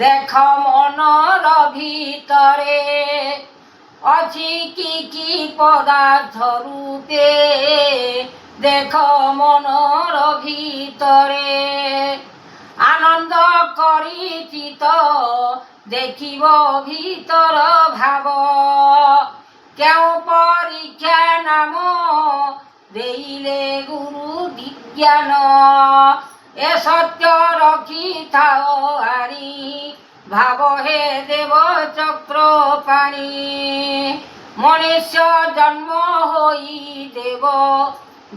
দেখ মনর ভিতরে অছি কি কি পদার্থ রূপে, দেখ মনর ভিতরে আনন্দ করি চিত দেখিব ভিতর ভাব, কেউ পরীক্ষা নাম দেইলে গুরু বিজ্ঞান, এ সত্য রখি থাও আনি ভাব হে দেব চক্র পাণি, মনুষ্য জন্ম হই দেব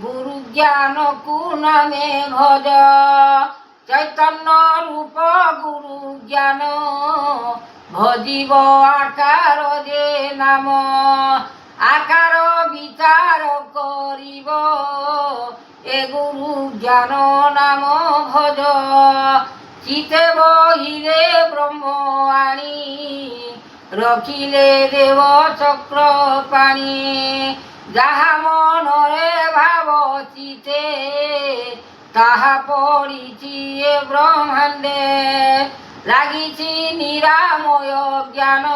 গুরু জ্ঞান কু নামে ভজ, চৈতন্য রূপ গুরু জ্ঞান ভজিব আকার যে নাম, আকার বিচার করিব এ গুরু জ্ঞান নাম ভজ, চিতে বহিলে ব্রহ্ম আনি রখিলে দেব চক্র পাণি, যাহা মনরে ভাব চিতে তাহা পড়িছি এ ব্রহ্মাণ্ডে, লাগিছি নিরাময় জ্ঞান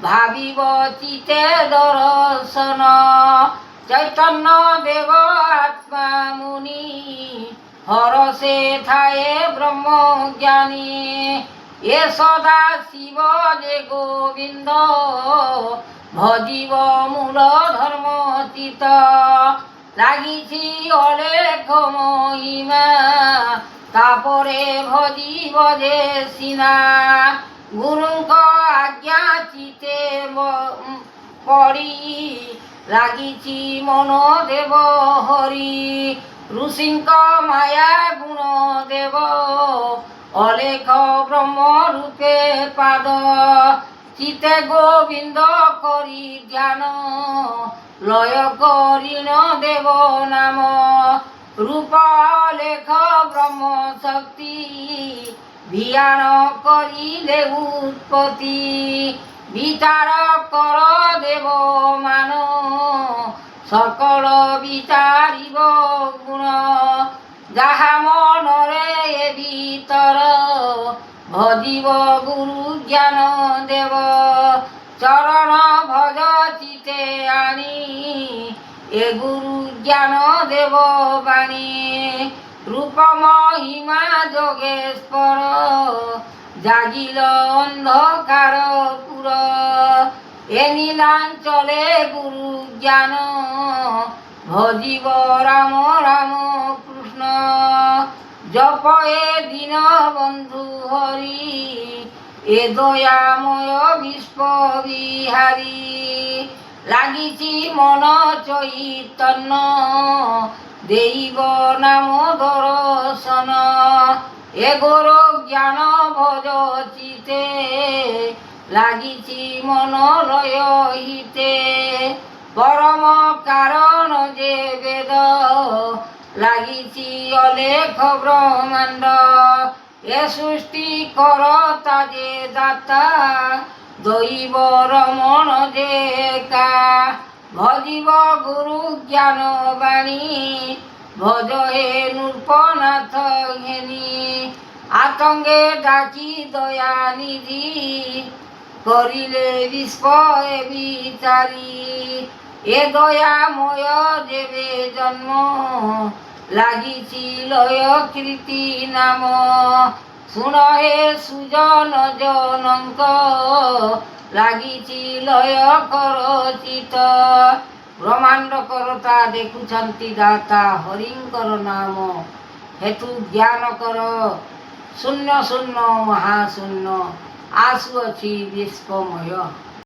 ভাবিব চিতে দর্শন, চৈতন্য দেব আত্মা মুনি হরসে থায়ে ব্রহ্ম জ্ঞানী, এ সদা শিব যে গোবিন্দ ভজিব মূল ধর্ম চিত, লাগিছি অলেখ মহিমা তাপরে ভজিব যে সিনা, গুরুঙ্ক আজ্ঞা চিতে পড়ি লাগিছি মন দেব হরি, ঋষিঙ্ক মায়া গুণ দেব অলেখ ব্রহ্ম রূপে পাদ, চিতে গোবিন্দ করি জ্ঞান লয় করিণ দেব নাম, রূপ লেখ ব্রহ্ম শক্তি ধ্যান করিলে উৎপত্তি, বিচার কর দেব মান সকল বিচারিব গুণ, যাহা মনরে এ ভিতর ভজিব গুরু জ্ঞান দেব, চরণ ভজ চিতে আনি এ গুরু জ্ঞান দেব বাণী, রূপ মহিমা যোগেশ্বর জাগিল অন্ধকার পুর, এ নীলাঞ্চলে গুরু জ্ঞান ভজিব রাম রাম কৃষ্ণ, জপ এ দীন বন্ধু হরি এ দয়াময় বিশ্ব বিহারী, লাগিছি মন চৈতন্য দেইব নাম দর্শন, এ গোর জ্ঞান ভজ চিতে লাগিছি মন লয় হিতে, পরম কারণ যে বেদ লাগিছি অলেখ ব্রহ্মাণ্ড, এ সৃষ্টি করতা যে দাতা দৈব রমণ যে কা, ভজিব গুরু জ্ঞান বাণী ভজ হে নৃপনাথ ঘেনি, আতঙ্গে ডাকি দয়া নিধি করিলে বিশ্ব এ বিচারি, এ দয়াময় দেবে জন্ম লাগিছি লয় কীর্তি নাম, শুন হে সুজন জনঙ্ক লাগিছি লয় কর চিত, ব্রহ্মাণ্ড করতা দেখুছন্তি দাতা হরিঙ্কর নাম, হেতু জ্ঞান কর শূন্য শূন্য মহাশূন্য আশুଅଛି ବିଶ୍ୱମୟ।